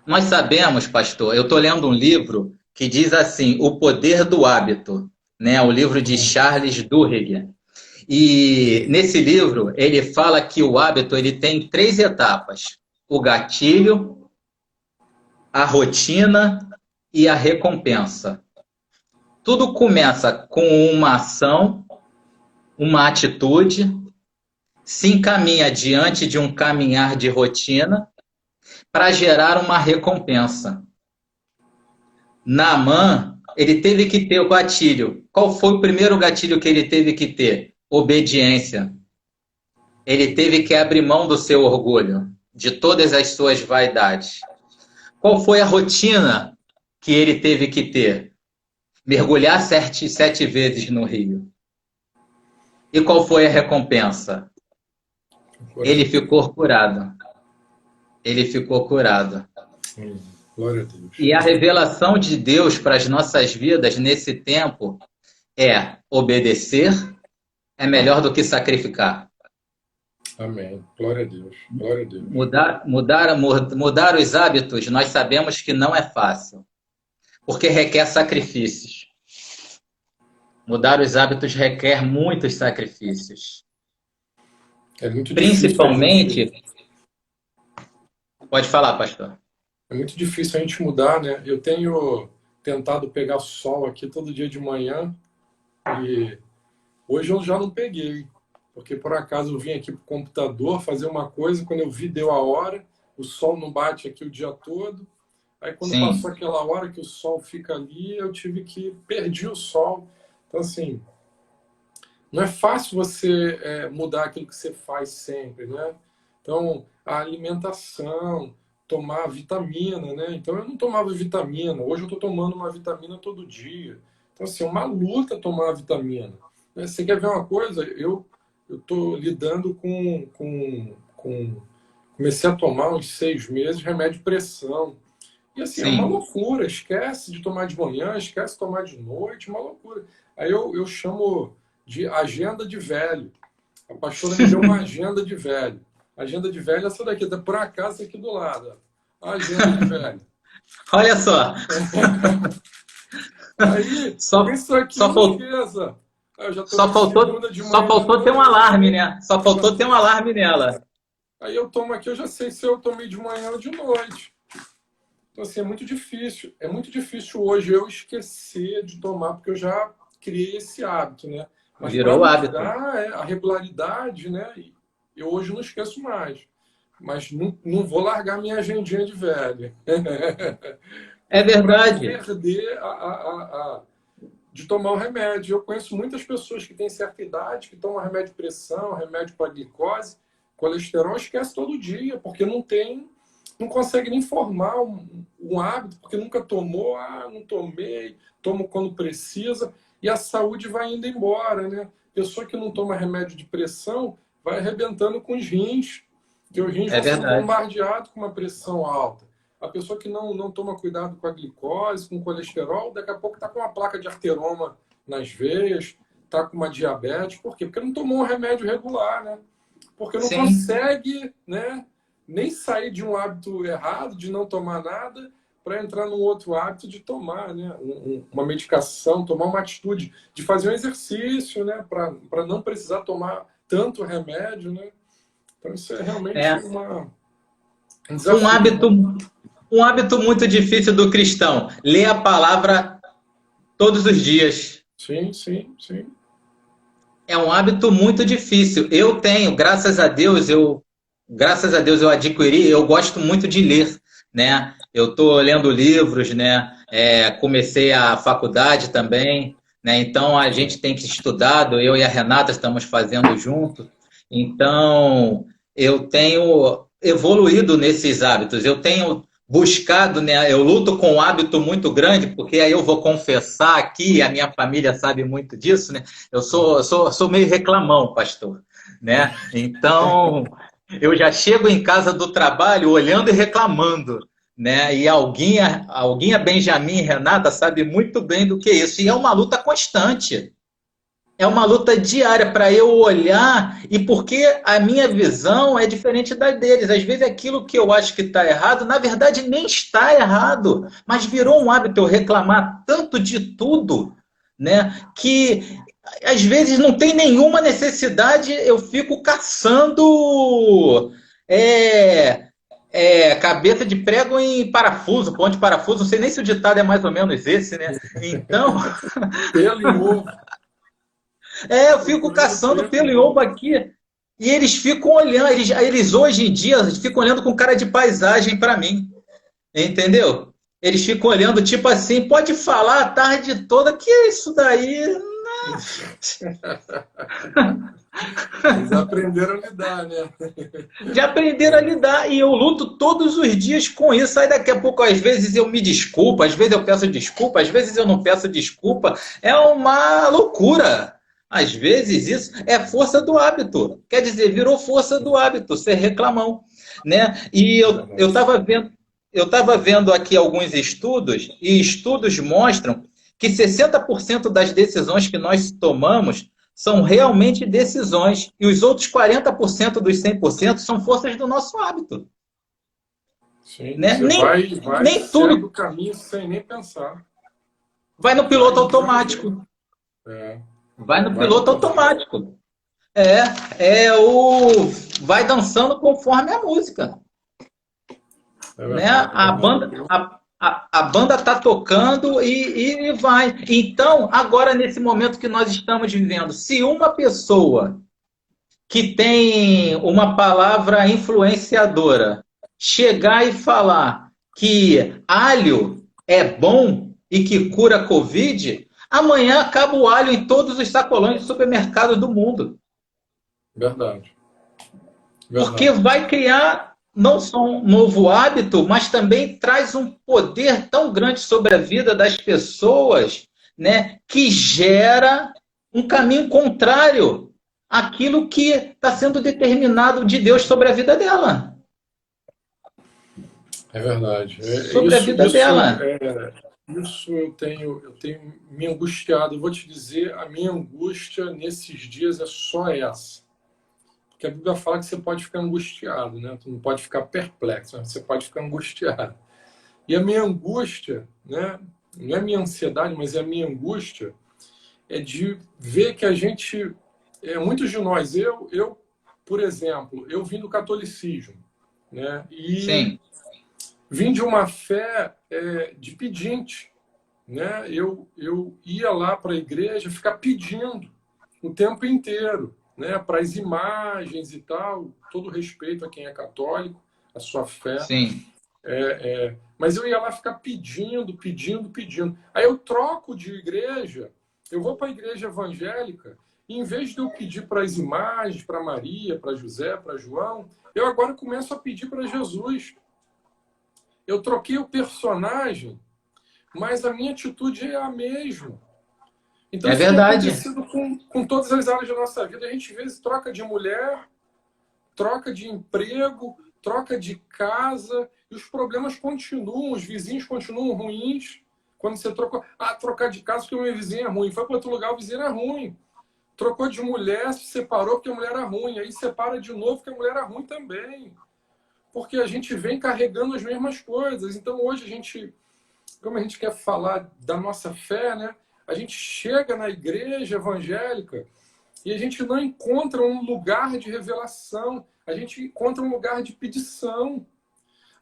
Nós sabemos, pastor, eu estou lendo um livro que diz assim, O Poder do Hábito, né, o livro de Charles Duhigg. E nesse livro ele fala que o hábito ele tem 3 etapas: o gatilho, a rotina e a recompensa. Tudo começa com uma ação, uma atitude, se encaminha diante de um caminhar de rotina para gerar uma recompensa. Naamã, ele teve que ter o gatilho. Qual foi o primeiro gatilho que ele teve que ter? Obediência. Ele teve que abrir mão do seu orgulho, de todas as suas vaidades. Qual foi a rotina que ele teve que ter? Mergulhar 7 vezes no rio. E qual foi a recompensa? Ele ficou curado. Glória a Deus. E a revelação de Deus para as nossas vidas nesse tempo é obedecer é melhor do que sacrificar. Amém. Glória a Deus. Glória a Deus. Mudar os hábitos, nós sabemos que não é fácil, porque requer sacrifícios. Mudar os hábitos requer muitos sacrifícios. É muito Principalmente... Pode falar, pastor. É muito difícil a gente mudar, né? Eu tenho tentado pegar sol aqui todo dia de manhã e hoje eu já não peguei, porque por acaso eu vim aqui para o computador fazer uma coisa, quando eu vi deu a hora, o sol não bate aqui o dia todo, aí quando Sim. passou aquela hora que o sol fica ali, eu perdi o sol. Então assim, não é fácil você mudar aquilo que você faz sempre, né? Então, a alimentação, tomar vitamina, né? Então, eu não tomava vitamina. Hoje eu estou tomando uma vitamina todo dia. Então, assim, é uma luta tomar a vitamina. Você quer ver uma coisa? Eu estou lidando com... Comecei a tomar uns 6 meses remédio de pressão. E, assim, Sim. É uma loucura. Esquece de tomar de manhã, esquece de tomar de noite, uma loucura. Aí eu chamo de agenda de velho. A pastora me deu uma agenda de velho. Agenda de velho é essa daqui, tá por acaso aqui do lado. A agenda de velho. Olha só. Aí, Só, isso aqui só, não fal- esqueça. Eu já tô só de faltou, segunda de só manhã. faltou ter um alarme, né? Só faltou ter um alarme nela. Aí eu tomo aqui, eu já sei se eu tomei de manhã ou de noite. Então, assim, é muito difícil. É muito difícil hoje eu esquecer de tomar, porque eu já criei esse hábito, né? Mas para Virou hábito. mudar a regularidade, né? Eu hoje não esqueço mais. Mas não vou largar minha agendinha de velho. É Para não verdade. perder de tomar o remédio. Eu conheço muitas pessoas que têm certa idade, que tomam remédio de pressão, remédio para glicose, colesterol, esquece todo dia, porque não consegue nem formar um hábito, porque nunca tomou, não tomei, tomo quando precisa, e a saúde vai indo embora, né? Pessoa que não toma remédio de pressão vai arrebentando com os rins, porque os rins É vão sendo verdade. bombardeados com uma pressão alta. A pessoa que não toma cuidado com a glicose, com o colesterol, daqui a pouco está com uma placa de arteroma nas veias, está com uma diabetes. Por quê? Porque não tomou um remédio regular, né? Porque não Sim, consegue, né, nem sair de um hábito errado, de não tomar nada, para entrar num outro hábito de tomar, né, uma medicação, tomar uma atitude, de fazer um exercício, né, para não precisar tomar tanto remédio, né? Então isso é realmente é um um desafio, hábito, né? um hábito muito difícil do cristão. Ler a palavra todos os dias. Sim, sim, sim. É um hábito muito difícil. Eu tenho, graças a Deus eu adquiri, eu gosto muito de ler, né? Eu estou lendo livros, né? Comecei a faculdade também, né? Então a gente tem que estudado, eu e a Renata estamos fazendo junto. Então eu tenho evoluído nesses hábitos. Eu tenho buscado, né? Eu luto com um hábito muito grande, porque aí eu vou confessar aqui, a minha família sabe muito disso, né? Eu sou meio reclamão, pastor, né? Então, eu já chego em casa do trabalho olhando e reclamando, né? E a Benjamin e Renata sabe muito bem do que é isso. E é uma luta constante. É uma luta diária para eu olhar e porque a minha visão é diferente da deles. Às vezes aquilo que eu acho que está errado, na verdade nem está errado, mas virou um hábito eu reclamar tanto de tudo, né? Que às vezes não tem nenhuma necessidade, eu fico caçando cabeça de prego em parafuso, ponto de parafuso. Não sei nem se o ditado é mais ou menos esse, né? Então, Pelo e ovo. eu fico caçando pelo e ovo aqui. E eles ficam olhando, eles hoje em dia ficam olhando com cara de paisagem para mim. Entendeu? Eles ficam olhando, tipo assim, pode falar a tarde toda que isso daí. Eles aprenderam a lidar, né? Já aprenderam a lidar. E eu luto todos os dias com isso. Aí daqui a pouco, às vezes, eu me desculpo, às vezes eu peço desculpa, às vezes eu não peço desculpa. É uma loucura. Às vezes isso é força do hábito. Quer dizer, virou força do hábito, ser reclamão. Né? E eu estava vendo aqui alguns estudos, e estudos mostram que 60% das decisões que nós tomamos são realmente decisões, e os outros 40% dos 100% são forças do nosso hábito. Sim, Né? você Nem segue tudo o caminho sem nem pensar. vai no piloto automático. É, Vai no vai no piloto automático. Vai dançando conforme a música. Né? A banda tá tocando e vai. Então, agora, nesse momento que nós estamos vivendo, se uma pessoa que tem uma palavra influenciadora chegar e falar que alho é bom e que cura a Covid, amanhã acaba o alho em todos os sacolões de supermercado do mundo. Verdade. Porque vai criar não só um novo hábito, mas também traz um poder tão grande sobre a vida das pessoas, né, que gera um caminho contrário àquilo que está sendo determinado de Deus sobre a vida dela. É verdade. Sobre a vida dela. Isso eu tenho me angustiado. Eu vou te dizer, a minha angústia nesses dias é só essa. Porque a Bíblia fala que você pode ficar angustiado, né? Tu não pode ficar perplexo, mas você pode ficar angustiado. E a minha angústia, né, não é minha ansiedade, mas é a minha angústia, é de ver que a gente, muitos de nós, por exemplo, eu vim do catolicismo, né? E Sim. vim de uma fé de pedinte, né? Eu ia lá para a igreja ficar pedindo o tempo inteiro, né? Para as imagens e tal, todo respeito a quem é católico, a sua fé. Sim. Mas eu ia lá ficar pedindo. Aí eu troco de igreja, eu vou para a igreja evangélica, e em vez de eu pedir para as imagens, para Maria, para José, para João, eu agora começo a pedir para Jesus. Eu troquei o personagem, mas a minha atitude é a mesma. Então, isso verdade. tem acontecido com todas as áreas da nossa vida. A gente, às vezes, troca de mulher, troca de emprego, troca de casa, e os problemas continuam, os vizinhos continuam ruins. Quando você trocou... trocar de casa porque o meu vizinho é ruim. Foi para outro lugar, o vizinho era ruim. Trocou de mulher, se separou porque a mulher era ruim. Aí separa de novo porque a mulher era ruim também. Porque a gente vem carregando as mesmas coisas. Então, hoje, como a gente quer falar da nossa fé, né? A gente chega na igreja evangélica e a gente não encontra um lugar de revelação. A gente encontra um lugar de pedição.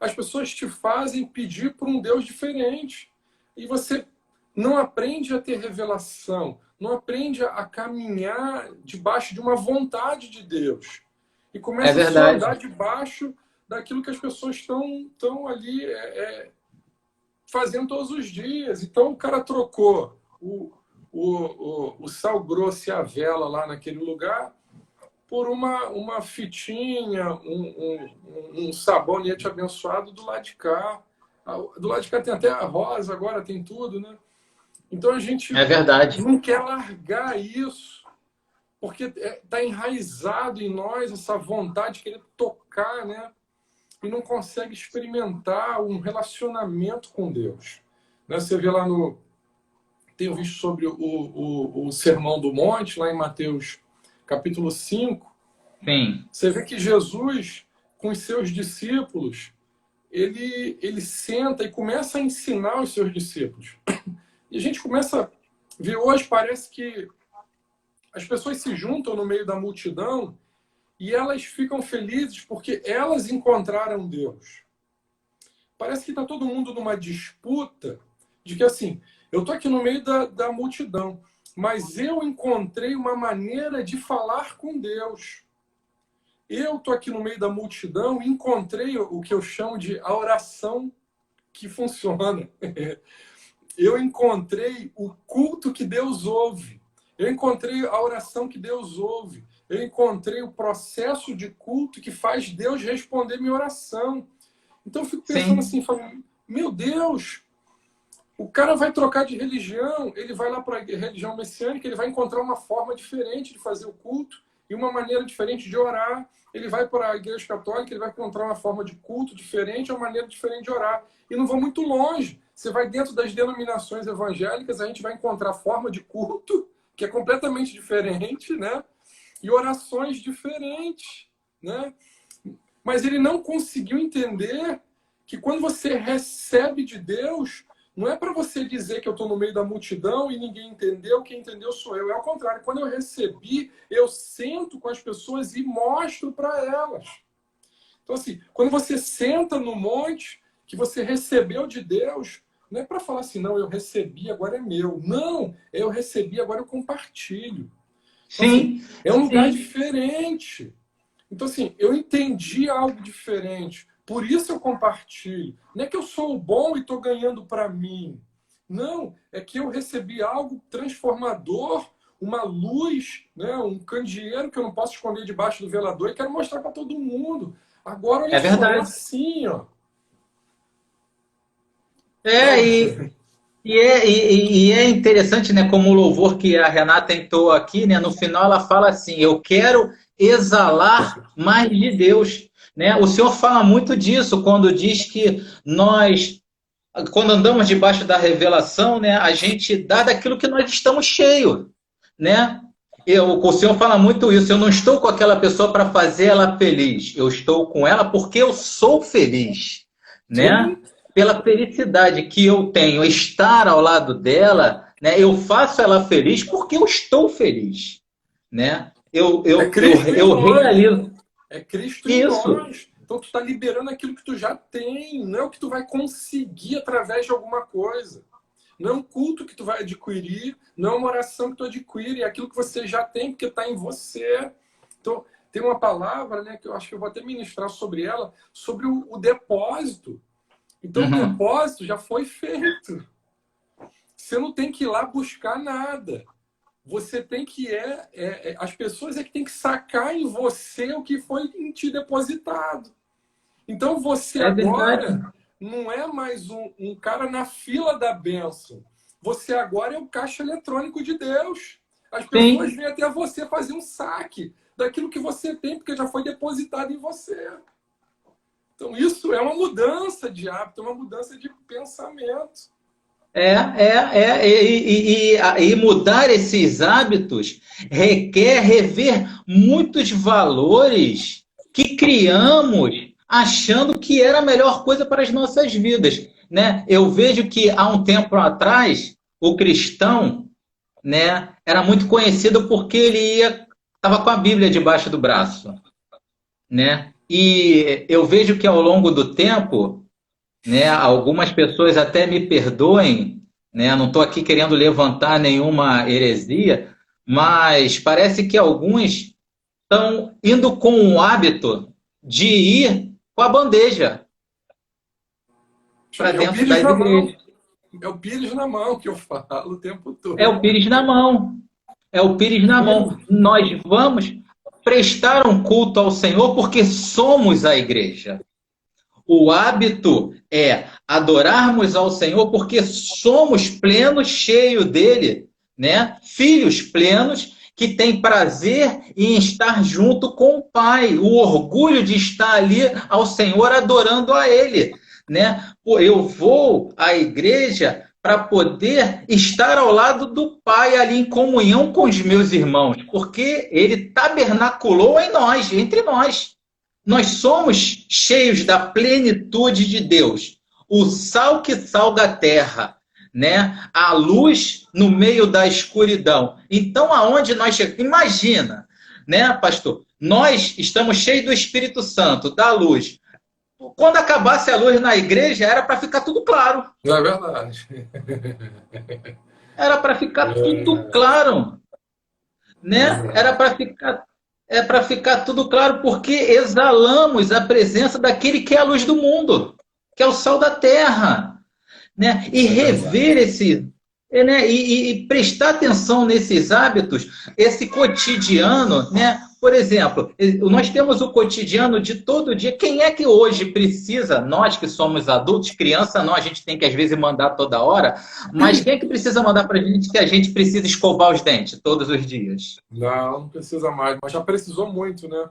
As pessoas te fazem pedir por um Deus diferente. E você não aprende a ter revelação. Não aprende a caminhar debaixo de uma vontade de Deus. E começa a só andar debaixo daquilo que as pessoas estão ali fazendo todos os dias. Então o cara trocou o sal grosso e a vela lá naquele lugar por uma fitinha, um sabonete abençoado do lado de cá. Do lado de cá tem até a rosa, agora tem tudo, né? Então a gente não quer largar isso, porque está enraizado em nós essa vontade de querer tocar, né? E não consegue experimentar um relacionamento com Deus. Né? Você vê lá tenho visto sobre o Sermão do Monte, lá em Mateus capítulo 5. Sim. Você vê que Jesus, com os seus discípulos, ele senta e começa a ensinar os seus discípulos. E a gente começa a ver hoje, parece que as pessoas se juntam no meio da multidão e elas ficam felizes porque elas encontraram Deus. Parece que está todo mundo numa disputa de que, assim, eu estou aqui no meio da multidão, mas eu encontrei uma maneira de falar com Deus. Eu estou aqui no meio da multidão e encontrei o que eu chamo de a oração que funciona. Eu encontrei o culto que Deus ouve. Eu encontrei a oração que Deus ouve. Eu encontrei o processo de culto que faz Deus responder minha oração. Então eu fico pensando assim, falando, meu Deus, o cara vai trocar de religião, ele vai lá para a religião messiânica, ele vai encontrar uma forma diferente de fazer o culto e uma maneira diferente de orar. Ele vai para a igreja católica, ele vai encontrar uma forma de culto diferente, uma maneira diferente de orar. E não vou muito longe. Você vai dentro das denominações evangélicas, a gente vai encontrar forma de culto que é completamente diferente, né? E orações diferentes, né? Mas ele não conseguiu entender que quando você recebe de Deus, não é para você dizer que eu estou no meio da multidão e ninguém entendeu, quem entendeu sou eu. É ao contrário, quando eu recebi, eu sento com as pessoas e mostro para elas. Então, assim, quando você senta no monte que você recebeu de Deus, não é para falar assim, não, eu recebi, agora é meu. Não, eu recebi, agora eu compartilho. Então, Sim. Assim, é um lugar diferente. Então, assim, eu entendi algo diferente. Por isso eu compartilho. Não é que eu sou o bom e estou ganhando para mim. Não, é que eu recebi algo transformador, uma luz, né, um candeeiro que eu não posso esconder debaixo do velador e quero mostrar para todo mundo. Agora, olha só, é assim, ó. E é interessante, né, como o louvor que a Renata entoou aqui, né, no final ela fala assim, eu quero exalar mais de Deus. Né? O Senhor fala muito disso quando diz que nós, quando andamos debaixo da revelação, né, a gente dá daquilo que nós estamos cheios. Né? O Senhor fala muito isso, eu não estou com aquela pessoa para fazer ela feliz, eu estou com ela porque eu sou feliz. Né? pela felicidade que eu tenho estar ao lado dela, né? Eu faço ela feliz porque eu estou feliz, né? Eu realizo. É Cristo em Isso. nós. Então tu está liberando aquilo que tu já tem, não é o que tu vai conseguir através de alguma coisa. Não é um culto que tu vai adquirir, não é uma oração que tu adquire, é aquilo que você já tem, porque está em você. Então, tem uma palavra, né, que eu acho que eu vou até ministrar sobre ela, sobre o depósito. Então, o depósito já foi feito. Você não tem que ir lá buscar nada. Você tem que as pessoas é que tem que sacar em você o que foi em ti depositado. Então você agora não é mais um cara na fila da bênção. Você agora é o caixa eletrônico de Deus. As pessoas vêm até você fazer um saque daquilo que você tem, porque já foi depositado em você. Então isso é uma mudança de hábito, uma mudança de pensamento. E mudar esses hábitos requer rever muitos valores que criamos achando que era a melhor coisa para as nossas vidas, né? Eu vejo que há um tempo atrás o cristão, né, era muito conhecido porque ele estava com a Bíblia debaixo do braço, né? E eu vejo que ao longo do tempo, né, algumas pessoas até me perdoem, né, não estou aqui querendo levantar nenhuma heresia, mas parece que alguns estão indo com o hábito de ir com a bandeja para dentro das igrejas. É o pires na mão que eu falo o tempo todo. É o pires na mão. É o pires na mão. Nós vamos prestar um culto ao Senhor porque somos a igreja. O hábito é adorarmos ao Senhor porque somos plenos, cheios dele, né? Filhos plenos que têm prazer em estar junto com o Pai, o orgulho de estar ali ao Senhor adorando a Ele, né? Eu vou à igreja para poder estar ao lado do Pai ali em comunhão com os meus irmãos, porque Ele tabernaculou em nós, entre nós. Nós somos cheios da plenitude de Deus, o sal que salga a terra, né? A luz no meio da escuridão. Então, aonde nós chegamos? Imagina, né, pastor? Nós estamos cheios do Espírito Santo, da luz. Quando acabasse a luz na igreja, era para ficar tudo claro. Não é verdade. Era para ficar tudo claro, né? Era para ficar tudo claro, porque exalamos a presença daquele que é a luz do mundo, que é o sal da terra, né? E rever né? E prestar atenção nesses hábitos, esse cotidiano, né? Por exemplo, nós temos o cotidiano de todo dia. Quem é que hoje precisa, nós que somos adultos, criança não, a gente tem que às vezes mandar toda hora, mas quem é que precisa mandar para a gente que a gente precisa escovar os dentes todos os dias? Não precisa mais, mas já precisou muito, né?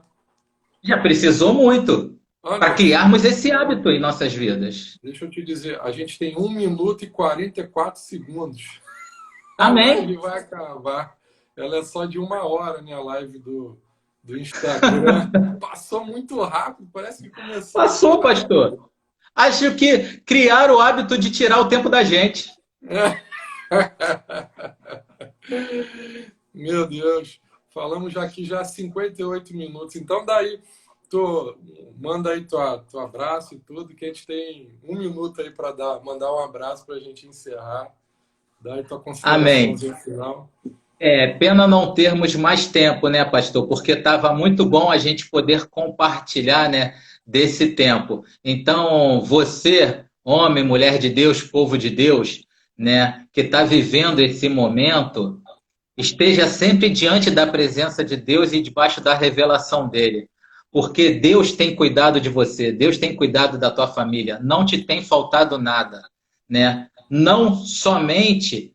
Já precisou muito para criarmos esse hábito em nossas vidas. Deixa eu te dizer, a gente tem 1 minuto e 44 segundos. Amém. A live vai acabar. Ela é só de 1 hora, né? A live do Instagram. Passou muito rápido, parece que começou. Passou, pastor. Acho que criaram o hábito de tirar o tempo da gente. Meu Deus. Falamos já aqui já 58 minutos. Então daí, manda aí teu abraço e tudo, que a gente tem 1 minuto aí para mandar um abraço para a gente encerrar. Daí tua consideração final. Pena não termos mais tempo, né, pastor? Porque estava muito bom a gente poder compartilhar, né, desse tempo. Então, você, homem, mulher de Deus, povo de Deus, né, que está vivendo esse momento, esteja sempre diante da presença de Deus e debaixo da revelação dele. Porque Deus tem cuidado de você, Deus tem cuidado da tua família, não te tem faltado nada, né? Não somente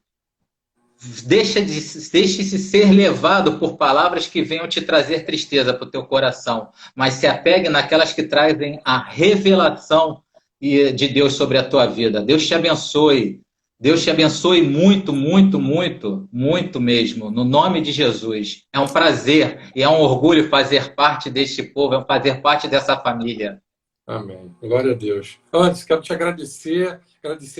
deixe-se ser levado por palavras que venham te trazer tristeza para o teu coração, mas se apegue naquelas que trazem a revelação de Deus sobre a tua vida. Deus te abençoe. Deus te abençoe muito, muito, muito, muito mesmo, no nome de Jesus. É um prazer e é um orgulho fazer parte deste povo, fazer parte dessa família. Amém. Glória a Deus. Antes, quero te agradecer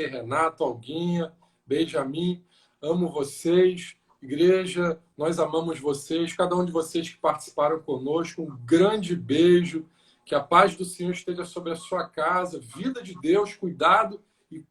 Renato, Alguinha, Benjamin. Amo vocês. Igreja, nós amamos vocês. Cada um de vocês que participaram conosco, um grande beijo. Que a paz do Senhor esteja sobre a sua casa. Vida de Deus, cuidado e